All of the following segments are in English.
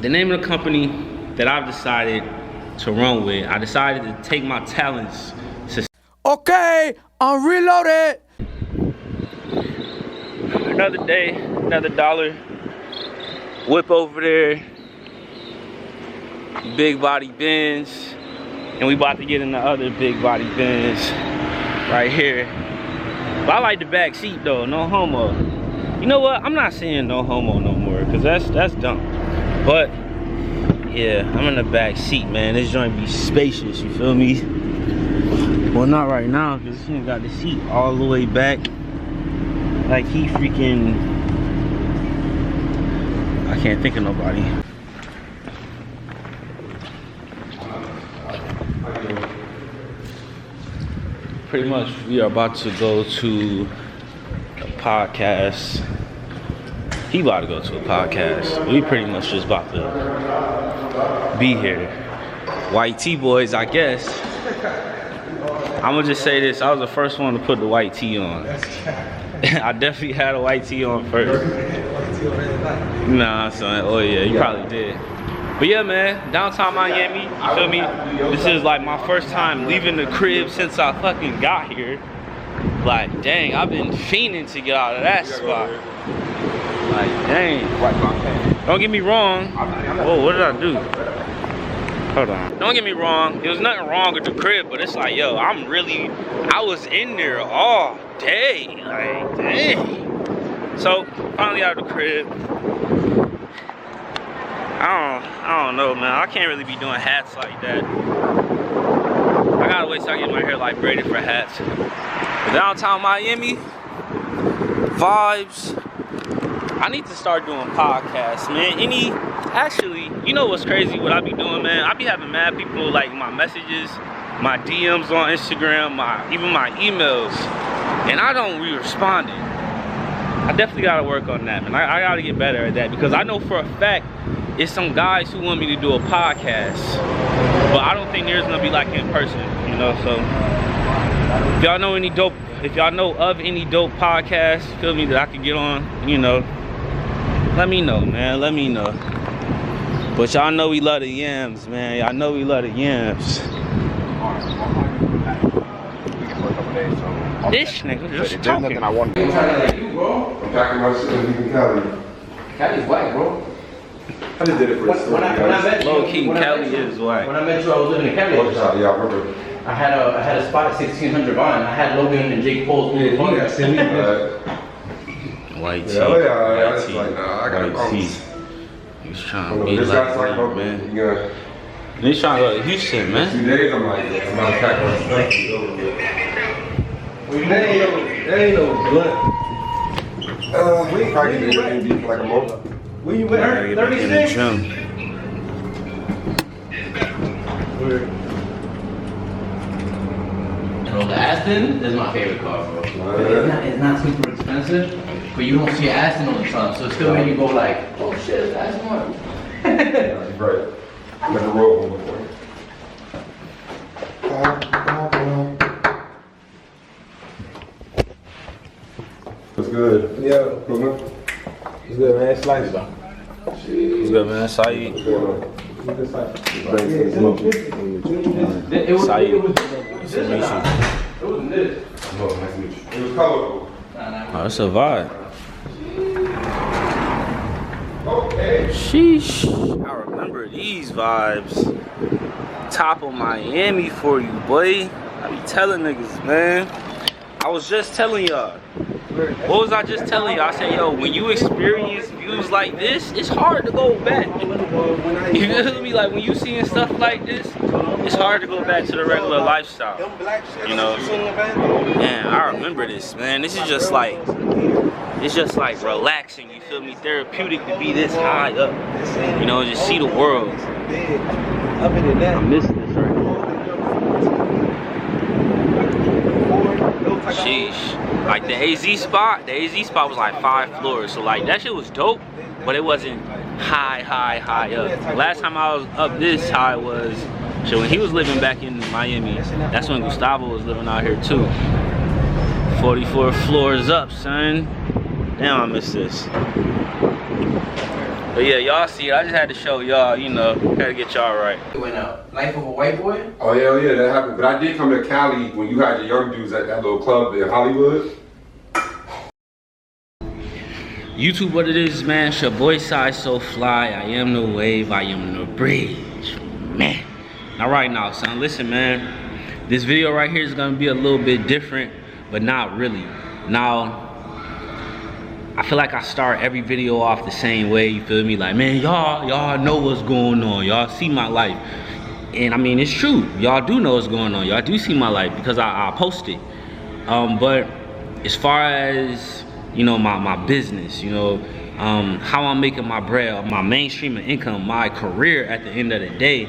the name of the company that I've decided to run with, I decided to take my talents to... Okay, I'm reloaded. Another day, another dollar. Whip over there. Big body Benz. And we about to get in the other big body Benz right here. But I like the back seat though, no homo. You know what? I'm not saying no homo no more, cause that's dumb. But yeah, I'm in the back seat, man. This joint be spacious, you feel me? Well, not right now, cause he got the seat all the way back. Like he freaking, I can't think of nobody. Pretty much, we are about to go to a podcast. He about to go to a podcast. We pretty much just about to be here. White tee boys, I guess. I'm gonna just say this: I was the first one to put the white tee on. I definitely had a white tee on first. Nah, son. Oh yeah, you probably did. But yeah, man, downtown Miami, you feel me? This is like my first time leaving the crib since I fucking got here. Like, dang, I've been fiending to get out of that spot. Like, dang. Don't get me wrong. Whoa, what did I do? Hold on. Don't get me wrong. There was nothing wrong with the crib, but it's like, yo, I was in there all day. Like, dang. So, finally out of the crib. I don't know, man. I can't really be doing hats like that. I gotta wait till I get my hair like braided for hats. Downtown Miami vibes. I need to start doing podcasts, man. Actually, you know what's crazy? What I be doing, man? I be having mad people like my messages, my DMs on Instagram, even my emails, and I don't be responding. I definitely gotta work on that, man. I gotta get better at that because I know for a fact it's some guys who want me to do a podcast, but I don't think there's gonna be like in person, you know. So if y'all know any dope, if y'all know of any dope podcasts, feel me, that I can get on, you know, let me know, man. Let me know. But y'all know we love the yams, man. Y'all know we love the yams. This nigga just talking. Nothing I want to do. I'm packing my shit and leaving Cali. Cali's white, bro. I just did it for the story, guys. Low key, Cali is white. When I met you, I was living in Cali. Yeah, I remember. I had a spot at 1600 Vine. I had Logan and Jake Paul's Yeah, White tee. yeah, White it's tee. like, nah, I got White tee. He's trying to be This like guy's like, that, man. yeah. He's trying to go to Houston, man. 2 days, I'm like, I'm not packing my stuff. That ain't no blunt. We probably did it for like a month. When you with her? In the 36? gym. Bro, the Aston is my favorite car, bro. It's not super expensive, but you don't see Aston all the time, so it still made you go like, oh shit, it's Aston Martin. Yeah, right. Never rode one before. What's good? Yeah, What's good? it's good, man. It's slice though. What's good, man? Saeed. What's going on? It was Saeed. this. Nice to meet you. It wasn't this. Oh, nice to meet you. It was colorful. Oh, that's a vibe. Okay. Sheesh. I remember these vibes. Top of Miami for you, boy. I be telling niggas, man. I was just telling y'all. What was I just telling y'all? I said, yo, when you experience views like this, it's hard to go back. You feel me? Like when you seeing stuff like this, it's hard to go back to the regular lifestyle. You know? Man, I remember this, man. This is just like, it's just like relaxing, you feel me? Therapeutic to be this high up. You know, just see the world. I'm missing this right now. Sheesh. Like the AZ spot was like 5 floors. So like that shit was dope, but it wasn't high up. Last time I was up this high was so when he was living back in Miami. That's when Gustavo was living out here too. 44 floors up, son. Damn, I miss this. But yeah, y'all see it. I just had to show y'all, you know, had to get y'all right. It went out. Life of a white boy? Oh yeah, that happened. But I did come to Cali when you had your young dudes at that little club in Hollywood. YouTube, what it is, man. It's your boy Sayysooflyy. I am the wave. I am the bridge, man. Now, right now, son, listen, man. This video right here is gonna be a little bit different, but not really. Now, I feel like I start every video off the same way. You feel me? Like, man, y'all know what's going on. Y'all see my life, and I mean, it's true. Y'all do know what's going on. Y'all do see my life because I post it. But as far as, you know, my business, you know, how I'm making my bread, my mainstream of income, my career at the end of the day,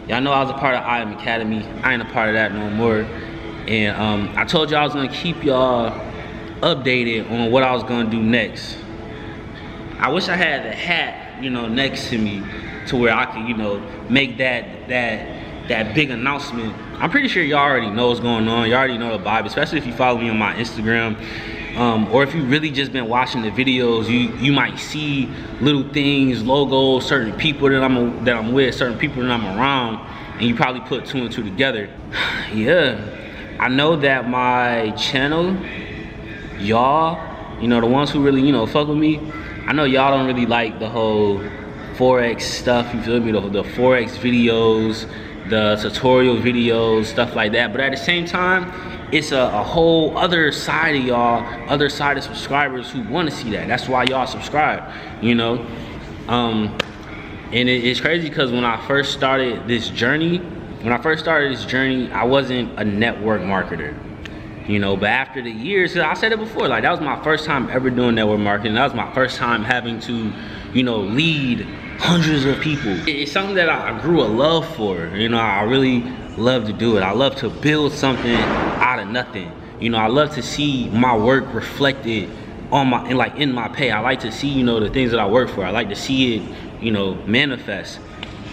y'all know I was a part of IM Academy. I ain't a part of that no more. And I told y'all I was gonna keep y'all updated on what I was gonna do next. I wish I had the hat, you know, next to me to where I could, you know, make that big announcement. I'm pretty sure y'all already know what's going on. You already know the vibe, especially if you follow me on my Instagram. Or if you really just been watching the videos, you might see little things, logos, certain people that I'm with, certain people that I'm around, and you probably put two and two together. Yeah, I know that my channel, y'all, you know, the ones who really, you know, fuck with me, I know y'all don't really like the whole Forex stuff, you feel me, the Forex videos, the tutorial videos, stuff like that. But at the same time, it's a whole other side of y'all, other side of subscribers who want to see that. That's why y'all subscribe, you know. And it's crazy because when I first started this journey, I wasn't a network marketer, you know. But after the years, I said it before, like that was my first time ever doing network marketing. That was my first time having to, you know, lead hundreds of people. It's something that I grew a love for, you know. I really love to do it. I love to build something out of nothing. You know, I love to see my work reflected on in my pay. I like to see, you know, the things that I work for. I like to see it, you know, manifest.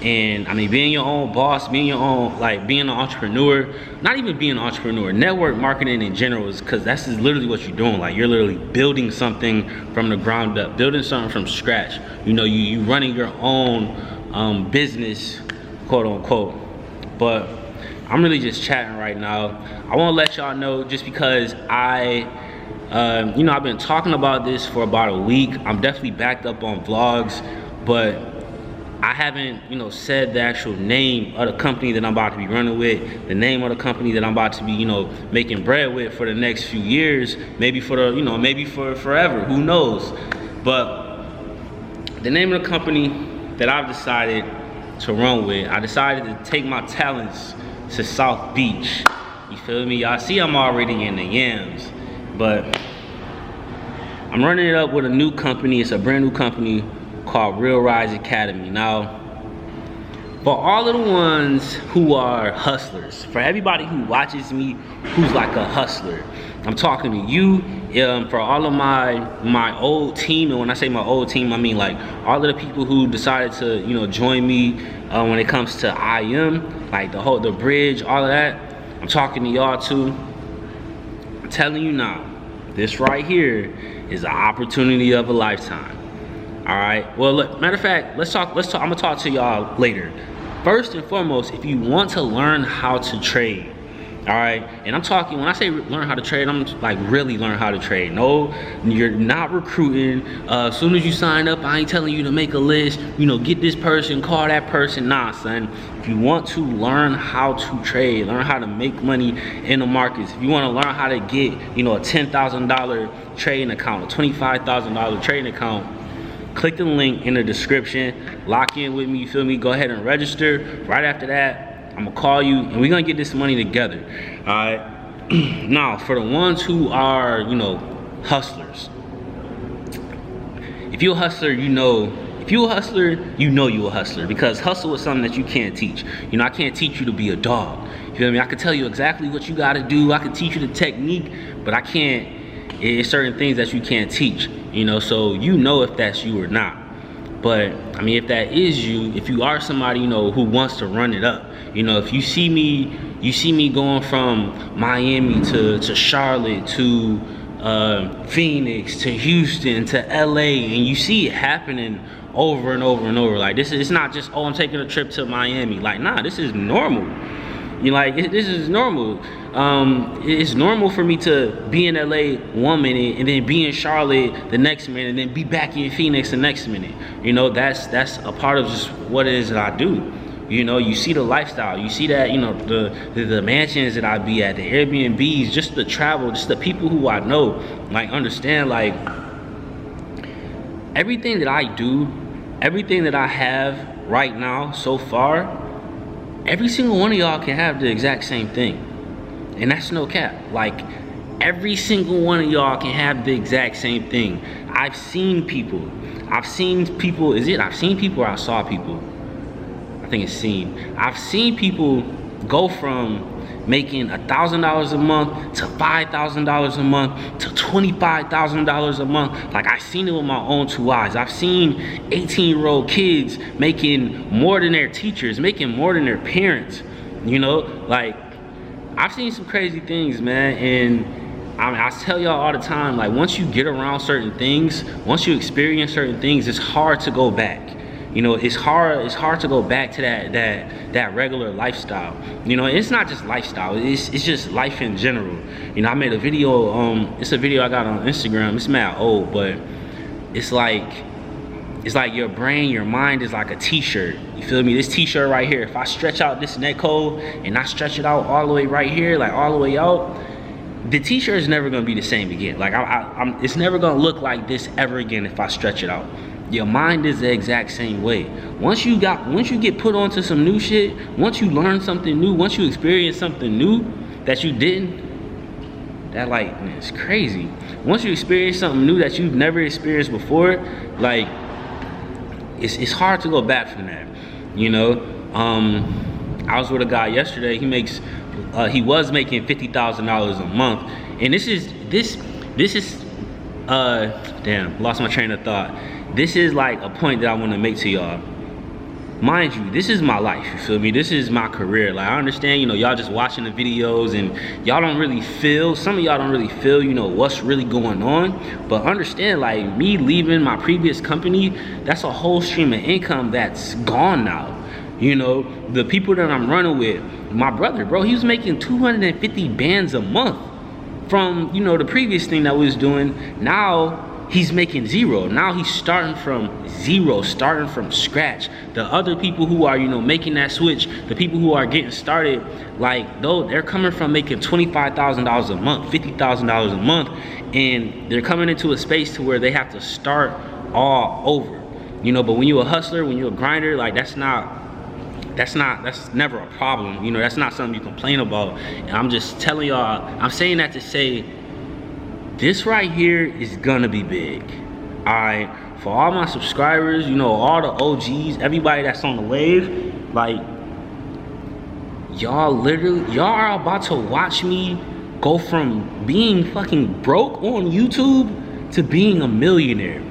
And I mean, being your own boss, being your own, like being an entrepreneur, not even being an entrepreneur, network marketing in general, is because that's literally what you're doing. Like, you're literally building something from the ground up, building something from scratch. You know, you running your own business, quote unquote. But I'm really just chatting right now. I want to let y'all know, just because you know, I've been talking about this for about a week. I'm definitely backed up on vlogs, but I haven't, you know, said the actual name of the company that I'm about to be running with, the name of the company that I'm about to be, you know, making bread with for the next few years, maybe for the, you know, maybe for forever, who knows. But the name of the company that I've decided to run with, I decided to take my talents to South Beach. You feel me? Y'all see I'm already in the yams, but I'm running it up with a new company. It's a brand new company called Real Rise Academy. Now, for all of the ones who are hustlers, for everybody who watches me who's like a hustler, I'm talking to you. For all of my old team, and when I say my old team, I mean like all of the people who decided to, you know, join me when it comes to IM, like the bridge, all of that. I'm talking to y'all too. I'm telling you now, this right here is an opportunity of a lifetime. All right. Well, look, matter of fact, let's talk. I'm gonna talk to y'all later. First and foremost, if you want to learn how to trade, all right, and I'm talking, when I say learn how to trade, I'm like really learn how to trade. No, you're not recruiting. As soon as you sign up, I ain't telling you to make a list, you know, get this person, call that person. Nah, son. If you want to learn how to trade, learn how to make money in the markets, if you want to learn how to get, you know, a $10,000 trading account, a $25,000 trading account, click the link in the description, lock in with me, you feel me? Go ahead and register. Right after that, I'm gonna call you and we're gonna get this money together. All right. Now, for the ones who are, you know, hustlers, if you're a hustler, you know, you a hustler, because hustle is something that you can't teach. You know, I can't teach you to be a dog. You feel me? I can tell you exactly what you gotta do. I can teach you the technique, but I can't, it's certain things that you can't teach, you know, so you know if that's you or not. But I mean, if that is you, if you are somebody, you know, who wants to run it up, you know, if you see me going from Miami to Charlotte to Phoenix to Houston to LA, and you see it happening over and over and over. Like this is, it's not just, oh, I'm taking a trip to Miami. Like, nah, this is normal. You know, like this is normal. It's normal for me to be in LA 1 minute and then be in Charlotte the next minute and then be back in Phoenix the next minute. You know, that's a part of just what it is that I do. You know, you see the lifestyle, you see that, you know, the mansions that I be at, the Airbnbs, just the travel, just the people who I know. Like, understand, like, everything that I do, everything that I have right now so far, every single one of y'all can have the exact same thing. And that's no cap. Like, every single one of y'all can have the exact same thing. I've seen people, is it I've seen people or I saw people? I think it's seen. I've seen people go from making $1,000 a month to $5,000 a month to $25,000 a month. Like, I've seen it with my own 2 eyes. I've seen 18-year-old kids making more than their teachers, making more than their parents. You know, like, I've seen some crazy things, man. And I mean, I tell y'all all the time, like, once you get around certain things, once you experience certain things, it's hard to go back. You know, it's hard to go back to that regular lifestyle. You know, it's not just lifestyle, it's just life in general. You know, I made a video, it's a video I got on Instagram. It's mad old, but it's like your brain, your mind is like a t-shirt. You feel me? This t-shirt right here, if I stretch out this neck hole and I stretch it out all the way right here, like all the way out, the t-shirt is never gonna be the same again. Like, it's never gonna look like this ever again if I stretch it out. Your mind is the exact same way. Once you get put onto some new shit, once you learn something new, once you experience something new that you didn't, that, like, man, it's crazy. Once you experience something new that you've never experienced before, like, it's hard to go back from that. You know, I was with a guy yesterday. He was making $50,000 a month, and this is damn, lost my train of thought. This is like a point that I want to make to y'all. Mind you, this is my life, you feel me? This is my career. Like, I understand, you know, y'all just watching the videos and y'all don't really feel, some of y'all don't really feel, you know, what's really going on. But understand, like, me leaving my previous company, that's a whole stream of income that's gone now. You know, the people that I'm running with, my brother, bro, he was making 250 bands a month from, you know, the previous thing that we was doing. Now he's making zero. Now he's starting from zero, starting from scratch. The other people who are, you know, making that switch, the people who are getting started, like, though, they're coming from making $25,000 a month, $50,000 a month, and they're coming into a space to where they have to start all over. You know, but when you're a hustler, when you're a grinder, like, that's never a problem. You know, that's not something you complain about. And I'm just telling y'all, I'm saying that to say, this right here is gonna be big. All right, for all my subscribers, you know, all the OGs, everybody that's on the wave, like, y'all are about to watch me go from being fucking broke on YouTube to being a millionaire.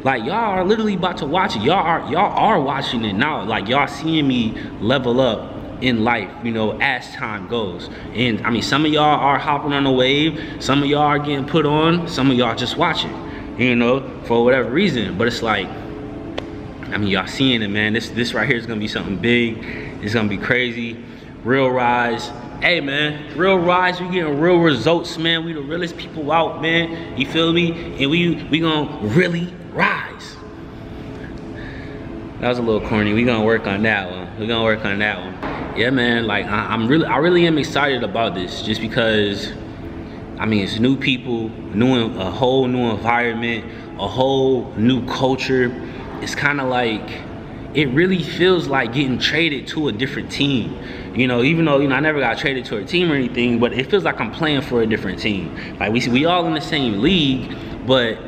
Like, y'all are literally about to watch it. Y'all are watching it now. Like, y'all seeing me level up in life, you know, as time goes. And I mean, some of y'all are hopping on the wave, some of y'all are getting put on, some of y'all just watching, you know, for whatever reason. But it's like, I mean, y'all seeing it, man. This right here is gonna be something big. It's gonna be crazy. Real rise. Hey, man, real rise. We getting real results, man. We the realest people out, man. You feel me? And we gonna really rise. That was a little corny. We gonna work on that one. We gonna work on that one. Yeah, man, like, I really am excited about this, just because, I mean, it's new people, a whole new environment, a whole new culture. It's kind of like, it really feels like getting traded to a different team. You know, even though, you know, I never got traded to a team or anything, but it feels like I'm playing for a different team. Like, we all in the same league, but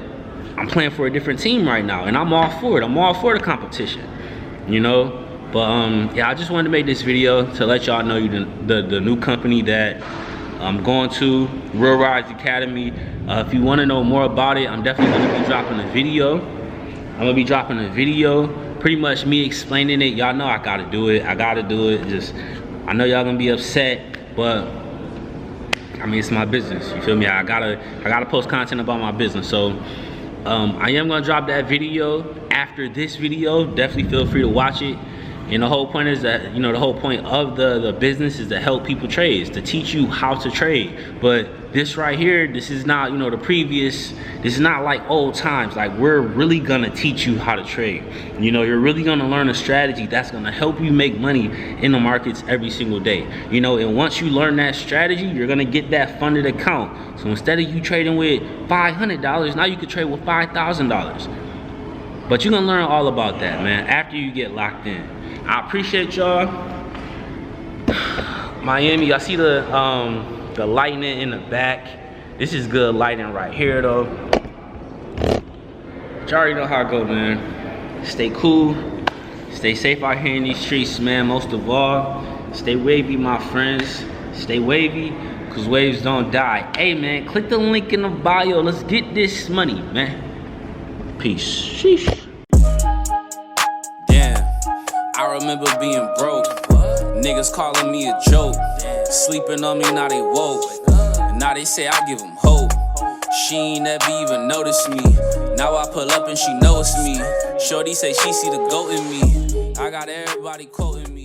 I'm playing for a different team right now, and I'm all for it. I'm all for the competition, you know? But yeah, I just wanted to make this video to let y'all know the new company that I'm going to, Real Rise Academy. If you want to know more about it, I'm definitely going to be dropping a video. I'm going to be dropping a video, pretty much me explaining it. Y'all know I got to do it. I got to do it. Just, I know y'all going to be upset, but I mean, it's my business. You feel me? I gotta post content about my business. So I am gonna drop that video after this video. Definitely feel free to watch it. And the whole point is that, the whole point of the business is to help people trade, is to teach you how to trade. But this right here, this is not, this is not like old times. Like, we're really gonna teach you how to trade. You're really gonna learn a strategy that's gonna help you make money in the markets every single day. And once you learn that strategy, you're gonna get that funded account. So instead of you trading with $500, now you can trade with $5,000. But you're gonna learn all about that, man, after you get locked in. I appreciate y'all. Miami, y'all see the lighting in the back. This is good lighting right here though. You already know how it go, man. Stay cool, stay safe out here in these streets, man. Most of all, stay wavy, my friends. Stay wavy, cause waves don't die. Hey man, click the link in the bio. Let's get this money, man. Peace. Sheesh. I remember being broke, niggas calling me a joke, sleeping on me, now they woke, and now they say I give them hope. She ain't never even noticed me, now I pull up and she knows me. Shorty say she see the goat in me, I got everybody quoting me.